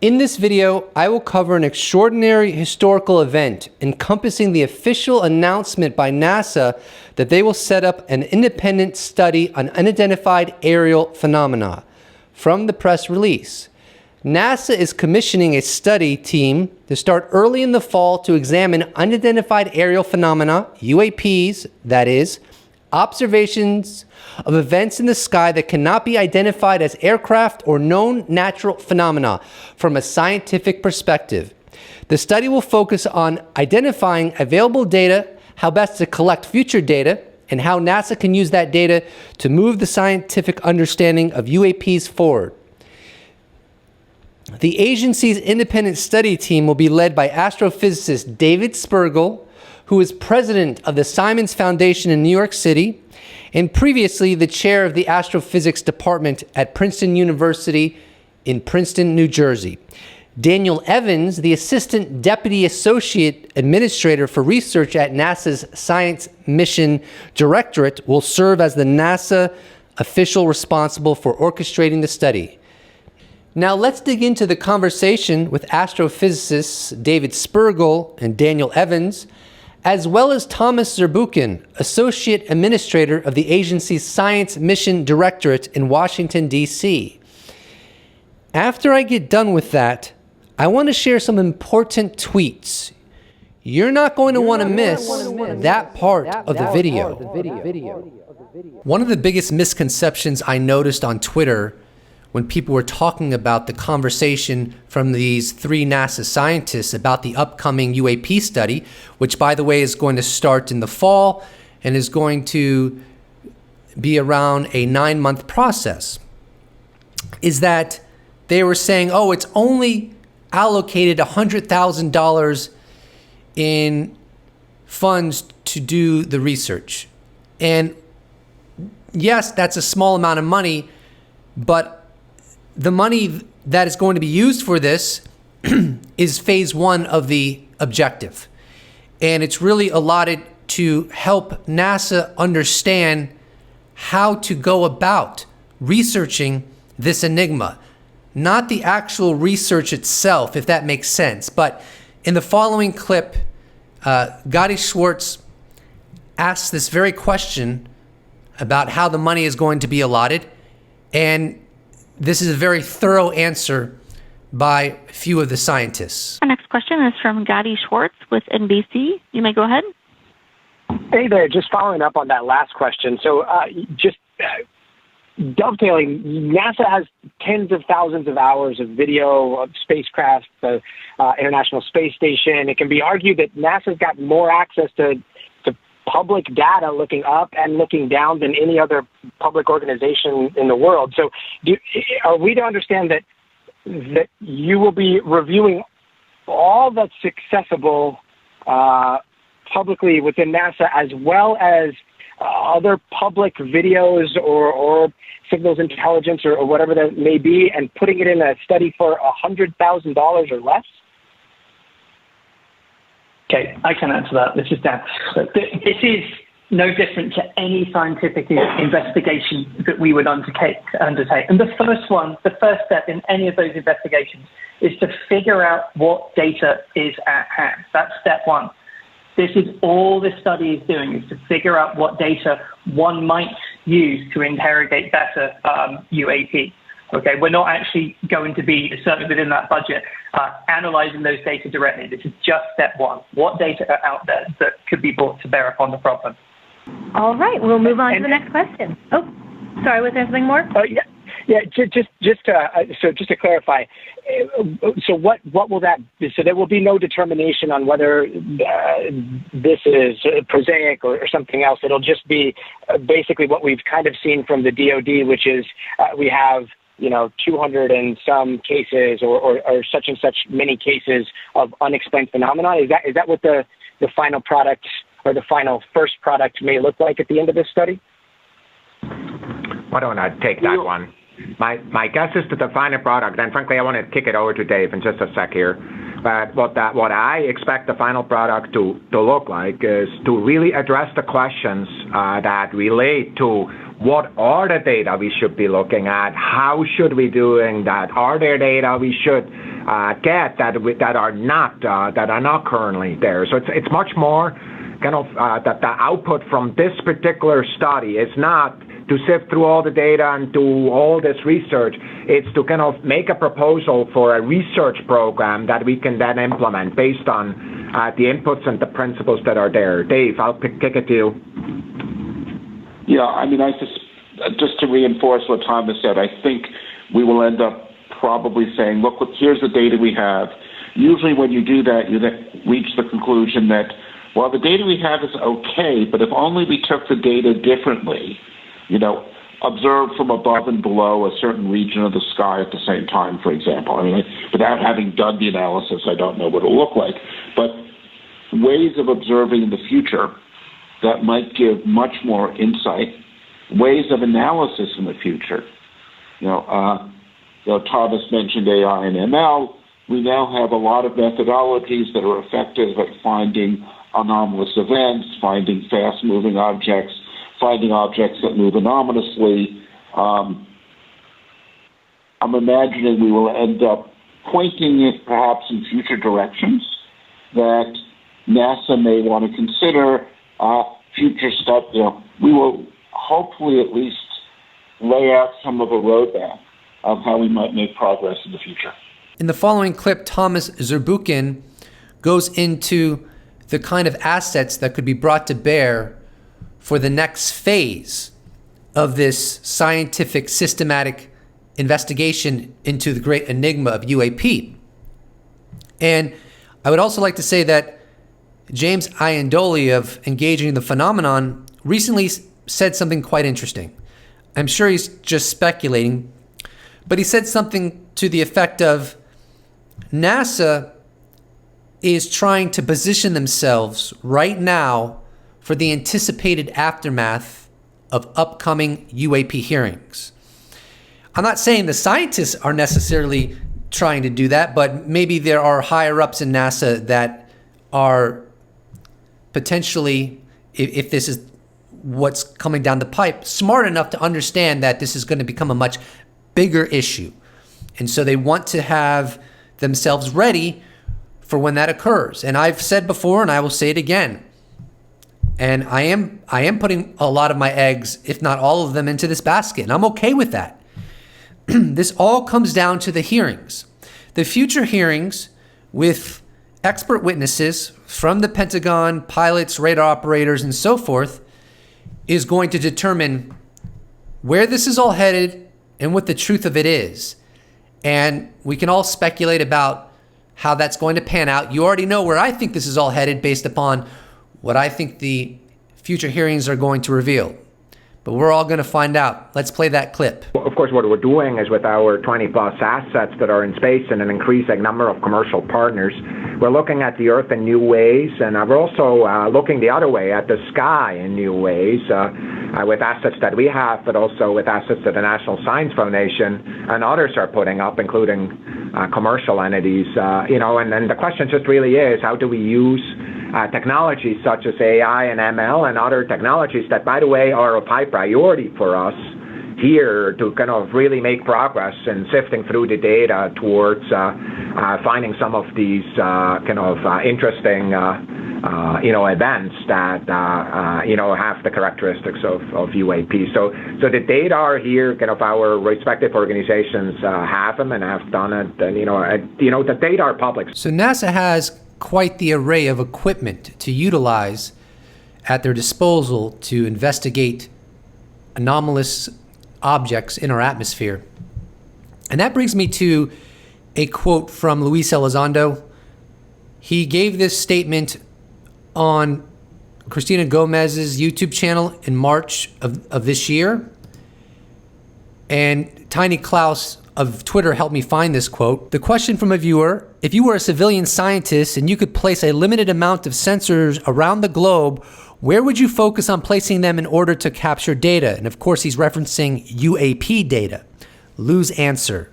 In this video, I will cover an extraordinary historical event encompassing the official announcement by NASA that they will set up an independent study on unidentified aerial phenomena. From the press release, NASA is commissioning a study team to start early in the fall to examine unidentified aerial phenomena, UAPs, that is, observations of events in the sky that cannot be identified as aircraft or known natural phenomena from a scientific perspective. The study will focus on identifying available data, how best to collect future data, and how NASA can use that data to move the scientific understanding of UAPs forward. The agency's independent study team will be led by astrophysicist David Spergel, who is president of the Simons Foundation in New York City, and previously the chair of the astrophysics department at Princeton University in Princeton, New Jersey. Daniel Evans, the assistant deputy associate administrator for research at NASA's Science Mission Directorate, will serve as the NASA official responsible for orchestrating the study. Now let's dig into the conversation with astrophysicists David Spergel and Daniel Evans, as well as Thomas Zurbuchen, Associate Administrator of the agency's Science Mission Directorate in Washington, D.C. After I get done with that, I want to share some important tweets. You're not going to want to miss that part of the video. One of the biggest misconceptions I noticed on Twitter when people were talking about the conversation from these three NASA scientists about the upcoming UAP study, which, by the way, is going to start in the fall and is going to be around a 9-month process, is that they were saying, oh, it's only allocated $100,000 in funds to do the research. And yes, that's a small amount of money, but the money that is going to be used for this is phase one of the objective. And it's really allotted to help NASA understand how to go about researching this enigma. Not the actual research itself, if that makes sense. But in the following clip, Gadi Schwartz asks this very question about how the money is going to be allotted. And this is a very thorough answer by a few of the scientists. Our next question is from Gadi Schwartz with NBC. You may go ahead. Hey there, just following up on that last question. So dovetailing, NASA has tens of thousands of hours of video of spacecraft, the International Space Station. It can be argued that NASA's got more access to public data looking up and looking down than any other public organization in the world. So are we to understand that you will be reviewing all that's accessible publicly within NASA, as well as other public videos or signals intelligence or whatever that may be, and putting it in a study for $100,000 or less? Okay, I can answer that. This is Dan. This is no different to any scientific investigation that we would undertake. And the first step in any of those investigations is to figure out what data is at hand. That's step one. This is all this study is doing, is to figure out what data one might use to interrogate better UAP. Okay, we're not actually going to be, certainly within that budget, analyzing those data directly. This is just step one. What data are out there that could be brought to bear upon the problem? All right, we'll move on to the next question. Oh, sorry, was there something more? Just to clarify, so what will that be? So there will be no determination on whether this is prosaic or something else. It'll just be basically what we've kind of seen from the DoD, which is we have 200 and some cases or such and such many cases of unexplained phenomena. Is that what the final product or the final first product may look like at the end of this study? Why don't I take that one? My guess is that the final product, and frankly, I want to kick it over to Dave in just a sec here. But what I expect the final product to look like is to really address the questions that relate to what are the data we should be looking at? How should we doing that? Are there data we should get that are not currently there? So it's much more kind of that the output from this particular study is not to sift through all the data and do all this research. It's to kind of make a proposal for a research program that we can then implement based on the inputs and the principles that are there. Dave, I'll kick it to you. Yeah, I mean, just to reinforce what Thomas said, I think we will end up probably saying, look, here's the data we have. Usually when you do that, you then reach the conclusion that, well, the data we have is okay, but if only we took the data differently, observed from above and below a certain region of the sky at the same time, for example. I mean, without having done the analysis, I don't know what it'll look like. But ways of observing in the future that might give much more insight, ways of analysis in the future. Thomas mentioned AI and ML. We now have a lot of methodologies that are effective at finding anomalous events, finding fast-moving objects, finding objects that move anomalously. I'm imagining we will end up pointing it perhaps in future directions that NASA may want to consider future stuff. We will hopefully at least lay out some of a roadmap of how we might make progress in the future. In the following clip, Thomas Zurbuchen goes into the kind of assets that could be brought to bear for the next phase of this scientific systematic investigation into the great enigma of UAP. And I would also like to say that James Iandoli of Engaging the Phenomenon recently said something quite interesting. I'm sure he's just speculating, but he said something to the effect of NASA is trying to position themselves right now for the anticipated aftermath of upcoming UAP hearings. I'm not saying the scientists are necessarily trying to do that, but maybe there are higher ups in NASA that are potentially, if this is what's coming down the pipe, smart enough to understand that this is going to become a much bigger issue. And so they want to have themselves ready for when that occurs. And I've said before, and I will say it again, and I am putting a lot of my eggs, if not all of them, into this basket, and I'm okay with that. This all comes down to the hearings. The future hearings with expert witnesses from the Pentagon, pilots, radar operators, and so forth, is going to determine where this is all headed and what the truth of it is. And we can all speculate about how that's going to pan out. You already know where I think this is all headed based upon what I think the future hearings are going to reveal. But we're all going to find out. Let's play that clip. Of course, what we're doing is with our 20-plus assets that are in space and an increasing number of commercial partners, we're looking at the Earth in new ways, and we're also looking the other way at the sky in new ways with assets that we have, but also with assets that the National Science Foundation and others are putting up, including commercial entities. And the question just really is, how do we use technologies such as AI and ML and other technologies that, by the way, are of high priority for us here to kind of really make progress in sifting through the data towards finding some of these interesting events that have the characteristics of UAP. So the data are here. Kind of our respective organizations have them and have done it. And the data are public. So NASA has quite the array of equipment to utilize at their disposal to investigate anomalous objects in our atmosphere. And that brings me to a quote from Luis Elizondo. He gave this statement on Christina Gomez's YouTube channel in March of this year. And Tiny Klaus of Twitter helped me find this quote. The question from a viewer: if you were a civilian scientist and you could place a limited amount of sensors around the globe, where would you focus on placing them in order to capture data? And of course, he's referencing UAP data. Lou's answer.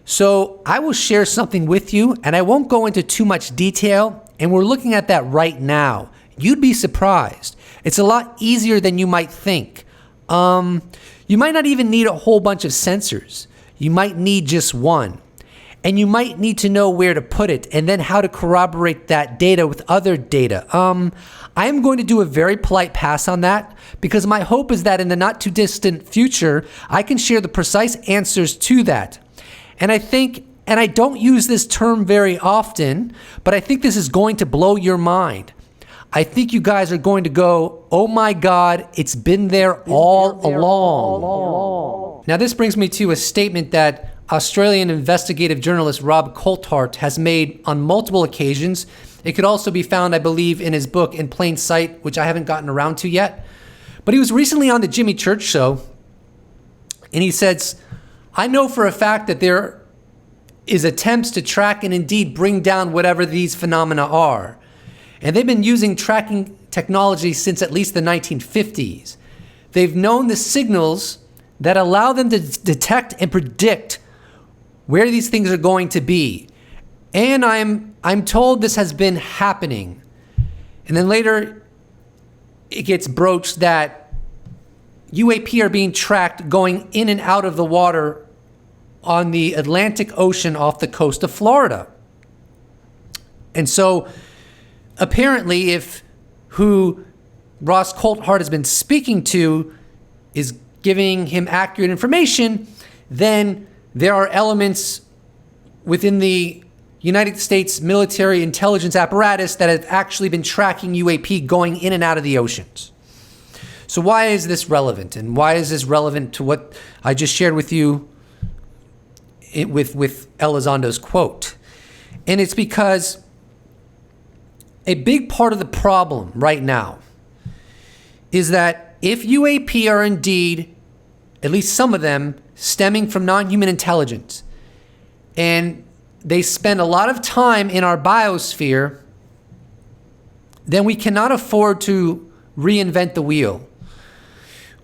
So I will share something with you, and I won't go into too much detail, and we're looking at that right now. You'd be surprised. It's a lot easier than you might think. You might not even need a whole bunch of sensors. You might need just one. And you might need to know where to put it and then how to corroborate that data with other data. I am going to do a very polite pass on that because my hope is that in the not too distant future, I can share the precise answers to that. And I think, and I don't use this term very often, but I think this is going to blow your mind. I think you guys are going to go, oh my God, it's been there all along. Now this brings me to a statement that Australian investigative journalist Rob Coulthart has made on multiple occasions. It could also be found, I believe, in his book In Plain Sight, which I haven't gotten around to yet. But he was recently on the Jimmy Church Show, and he says, I know for a fact that there is attempts to track and indeed bring down whatever these phenomena are. And they've been using tracking technology since at least the 1950s. They've known the signals that allow them to detect and predict where these things are going to be. And I'm told this has been happening. And then later it gets broached that UAP are being tracked going in and out of the water on the Atlantic Ocean off the coast of Florida. And so apparently if who Ross Coulthart has been speaking to is giving him accurate information, then there are elements within the United States military intelligence apparatus that have actually been tracking UAP going in and out of the oceans. So why is this relevant? And why is this relevant to what I just shared with you with Elizondo's quote? And it's because a big part of the problem right now is that if UAP are indeed, at least some of them, stemming from non-human intelligence, and they spend a lot of time in our biosphere, then we cannot afford to reinvent the wheel.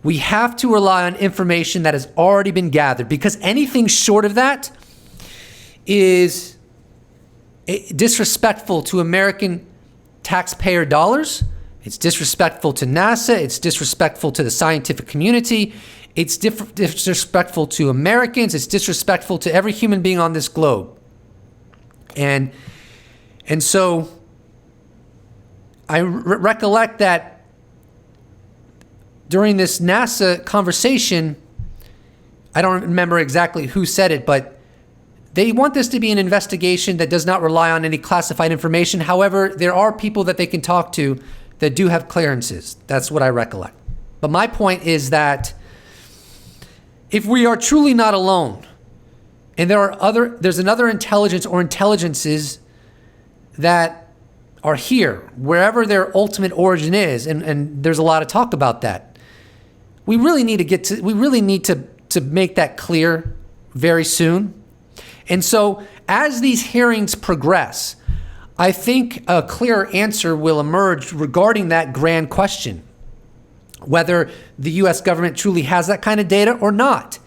We have to rely on information that has already been gathered, because anything short of that is disrespectful to American taxpayer dollars. It's disrespectful to NASA. It's disrespectful to the scientific community. It's disrespectful to Americans. It's disrespectful to every human being on this globe. And so I recollect that during this NASA conversation, I don't remember exactly who said it, but they want this to be an investigation that does not rely on any classified information. However, there are people that they can talk to that do have clearances. That's what I recollect. But my point is that if we are truly not alone, and there's another intelligence or intelligences that are here, wherever their ultimate origin is, and there's a lot of talk about that. We really need to make that clear very soon. And so as these hearings progress, I think a clearer answer will emerge regarding that grand question, whether the US government truly has that kind of data or not.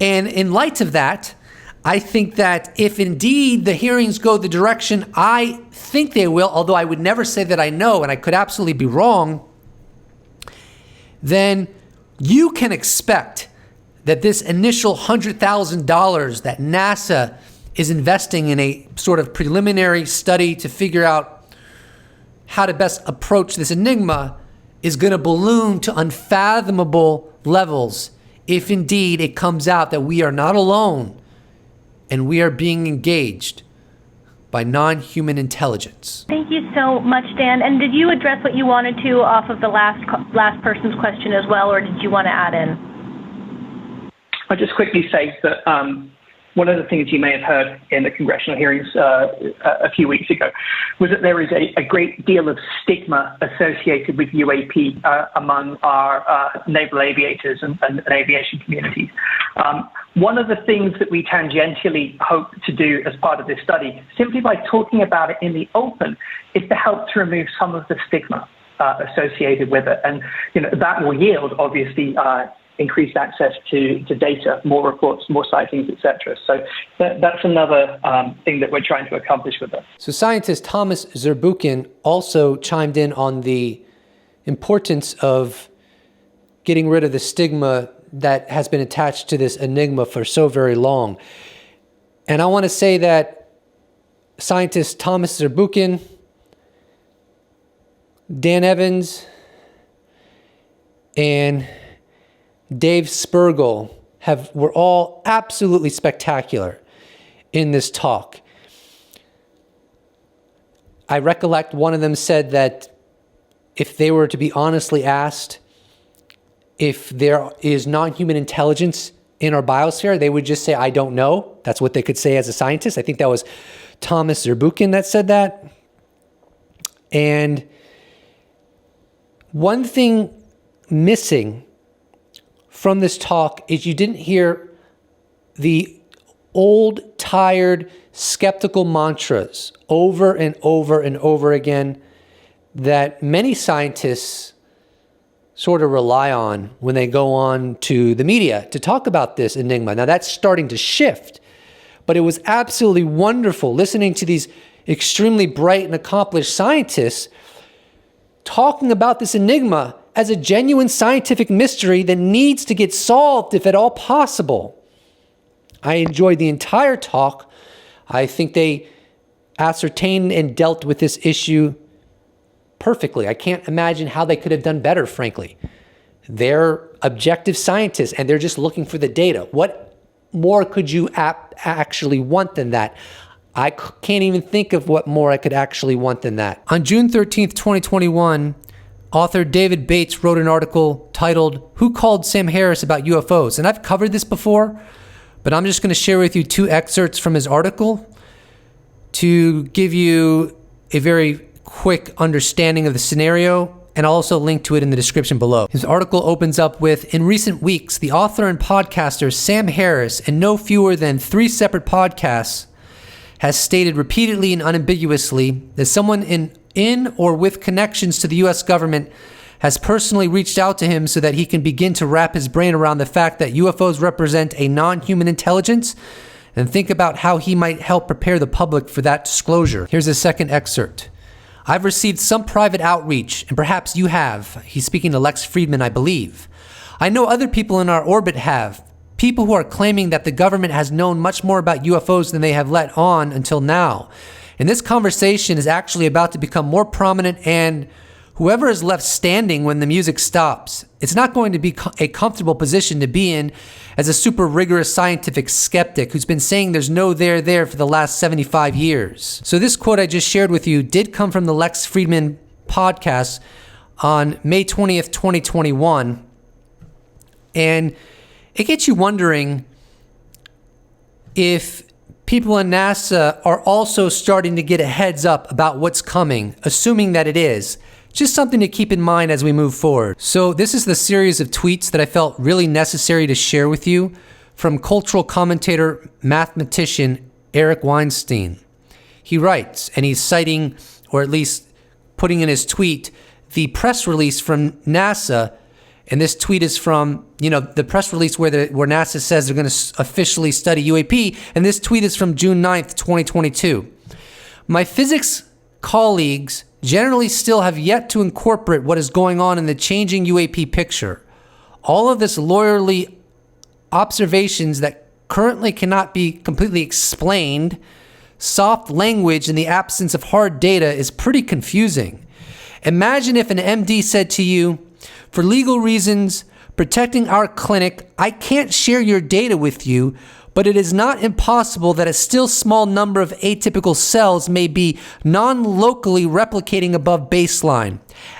And in light of that, I think that if indeed the hearings go the direction I think they will, although I would never say that I know, and I could absolutely be wrong, then you can expect that this initial $100,000 that NASA is investing in a sort of preliminary study to figure out how to best approach this enigma is going to balloon to unfathomable levels if indeed it comes out that we are not alone and we are being engaged by non-human intelligence. Thank you so much, Dan. And did you address what you wanted to off of the last person's question as well, or did you want to add in? I'll just quickly say that one of the things you may have heard in the congressional hearings a few weeks ago was that there is a great deal of stigma associated with UAP among our naval aviators and aviation communities. One of the things that we tangentially hope to do as part of this study, simply by talking about it in the open, is to help to remove some of the stigma associated with it. And that will yield, obviously, increased access to data, more reports, more sightings, etc. So that's another thing that we're trying to accomplish with this. So scientist Thomas Zurbuchen also chimed in on the importance of getting rid of the stigma that has been attached to this enigma for so very long. And I want to say that scientists Thomas Zurbuchen, Dan Evans, and Dave Spergel were all absolutely spectacular in this talk. I recollect one of them said that if they were to be honestly asked if there is non-human intelligence in our biosphere, they would just say, I don't know. That's what they could say as a scientist. I think that was Thomas Zurbuchen that said that. And one thing missing from this talk is you didn't hear the old, tired, skeptical mantras over and over and over again that many scientists sort of rely on when they go on to the media to talk about this enigma. Now that's starting to shift, but it was absolutely wonderful listening to these extremely bright and accomplished scientists talking about this enigma as a genuine scientific mystery that needs to get solved if at all possible. I enjoyed the entire talk. I think they ascertained and dealt with this issue perfectly. I can't imagine how they could have done better, frankly. They're objective scientists and they're just looking for the data. What more could you actually want than that? I can't even think of what more I could actually want than that. On June 13th, 2021, author David Bates wrote an article titled, Who Called Sam Harris About UFOs? And I've covered this before, but I'm just going to share with you 2 excerpts from his article to give you a very quick understanding of the scenario, and I'll also link to it in the description below. His article opens up with, in recent weeks, the author and podcaster Sam Harris, in no fewer than 3 separate podcasts, has stated repeatedly and unambiguously that someone in or with connections to the U.S. government has personally reached out to him so that he can begin to wrap his brain around the fact that UFOs represent a non-human intelligence and think about how he might help prepare the public for that disclosure. Here's a second excerpt. I've received some private outreach, and perhaps you have. He's speaking to Lex Friedman, I believe. I know other people in our orbit have. People who are claiming that the government has known much more about UFOs than they have let on until now. And this conversation is actually about to become more prominent, and whoever is left standing when the music stops, it's not going to be a comfortable position to be in as a super rigorous scientific skeptic who's been saying there's no there for the last 75 years. So this quote I just shared with you did come from the Lex Friedman podcast on May 20th, 2021. And it gets you wondering if people in NASA are also starting to get a heads up about what's coming, assuming that it is. Just something to keep in mind as we move forward. So this is the series of tweets that I felt really necessary to share with you from cultural commentator, mathematician Eric Weinstein. He writes, and he's citing, or at least putting in his tweet, the press release from NASA. And this tweet is from, the press release where NASA says they're going to officially study UAP. And this tweet is from June 9th, 2022. My physics colleagues generally still have yet to incorporate what is going on in the changing UAP picture. All of this lawyerly observations that currently cannot be completely explained, soft language in the absence of hard data is pretty confusing. Imagine if an MD said to you, for legal reasons, protecting our clinic, I can't share your data with you, but it is not impossible that a still small number of atypical cells may be non-locally replicating above baseline,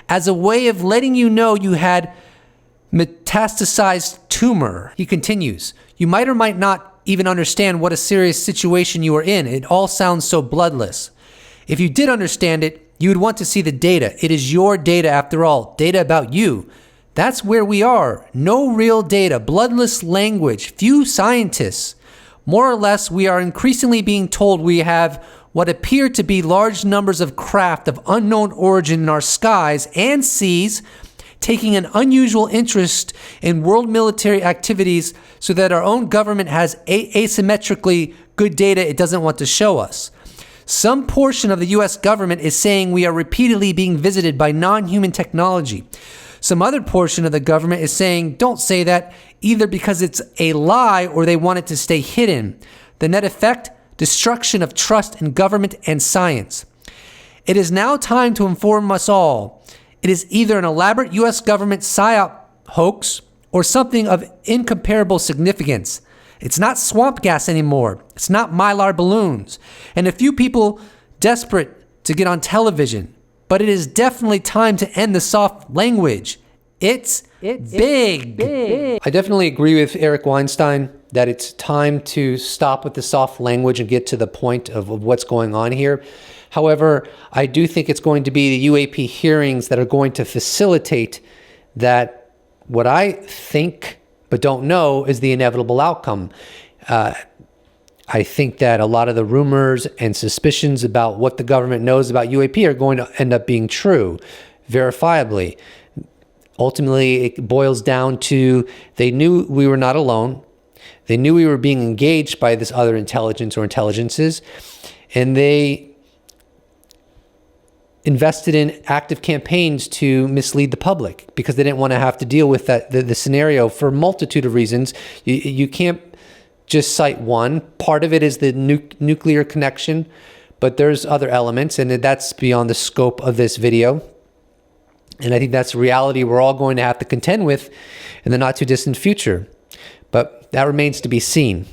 as a way of letting you know you had metastasized tumor. He continues, you might or might not even understand what a serious situation you are in. It all sounds so bloodless. If you did understand it, you would want to see the data. It is your data after all, data about you. That's where we are. No real data, bloodless language, few scientists. More or less, we are increasingly being told we have what appear to be large numbers of craft of unknown origin in our skies and seas, taking an unusual interest in world military activities so that our own government has asymmetrically good data it doesn't want to show us. Some portion of the U.S. government is saying we are repeatedly being visited by non-human technology. Some other portion of the government is saying, don't say that, either because it's a lie or they want it to stay hidden. The net effect? Destruction of trust in government and science. It is now time to inform us all. It is either an elaborate U.S. government psyop hoax or something of incomparable significance. It's not swamp gas anymore. It's not mylar balloons and a few people desperate to get on television. But it is definitely time to end the soft language. It's big. I definitely agree with Eric Weinstein that it's time to stop with the soft language and get to the point of what's going on here. However, I do think it's going to be the UAP hearings that are going to facilitate that. What I think but don't know is the inevitable outcome. I think that a lot of the rumors and suspicions about what the government knows about UAP are going to end up being true, verifiably. Ultimately, it boils down to they knew we were not alone. They knew we were being engaged by this other intelligence or intelligences, and they invested in active campaigns to mislead the public because they didn't want to have to deal with the scenario for a multitude of reasons. You can't just cite one. Part of it is the nuclear connection, but there's other elements, and that's beyond the scope of this video. And I think that's a reality we're all going to have to contend with in the not too distant future. But that remains to be seen.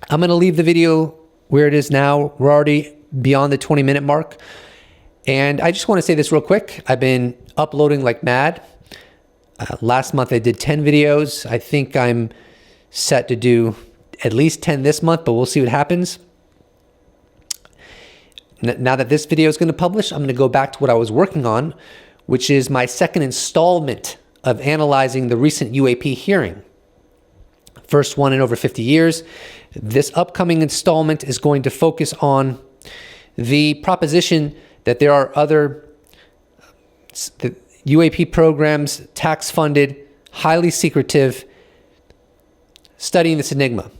I'm going to leave the video where it is now. We're already beyond the 20-minute mark. And I just want to say this real quick. I've been uploading like mad. Last month I did 10 videos. I think I'm set to do at least 10 this month, but we'll see what happens. Now that this video is going to publish, I'm going to go back to what I was working on, which is my second installment of analyzing the recent UAP hearing. First one in over 50 years. This upcoming installment is going to focus on the proposition that there are other UAP programs, tax-funded, highly secretive, studying this enigma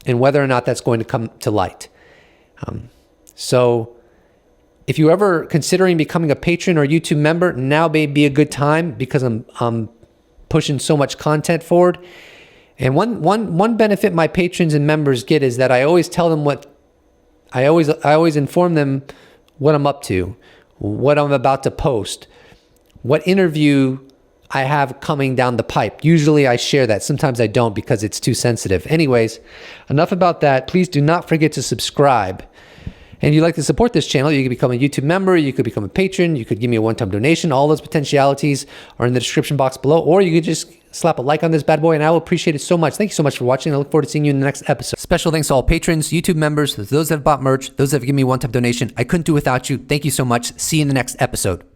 and whether or not that's going to come to light. So if you're ever considering becoming a patron or YouTube member, now may be a good time because I'm pushing so much content forward. And one benefit my patrons and members get is that I always tell them I always inform them what I'm up to, what I'm about to post, what interview I have coming down the pipe. Usually I share that. Sometimes I don't because it's too sensitive. Anyways, enough about that. Please do not forget to subscribe. And if you'd like to support this channel, you can become a YouTube member, you could become a patron, you could give me a one-time donation. All those potentialities are in the description box below, or you could just slap a like on this bad boy and I will appreciate it so much. Thank you so much for watching. I look forward to seeing you in the next episode. Special thanks to all patrons, YouTube members, those that have bought merch, those that have given me a one-time donation. I couldn't do without you. Thank you so much. See you in the next episode.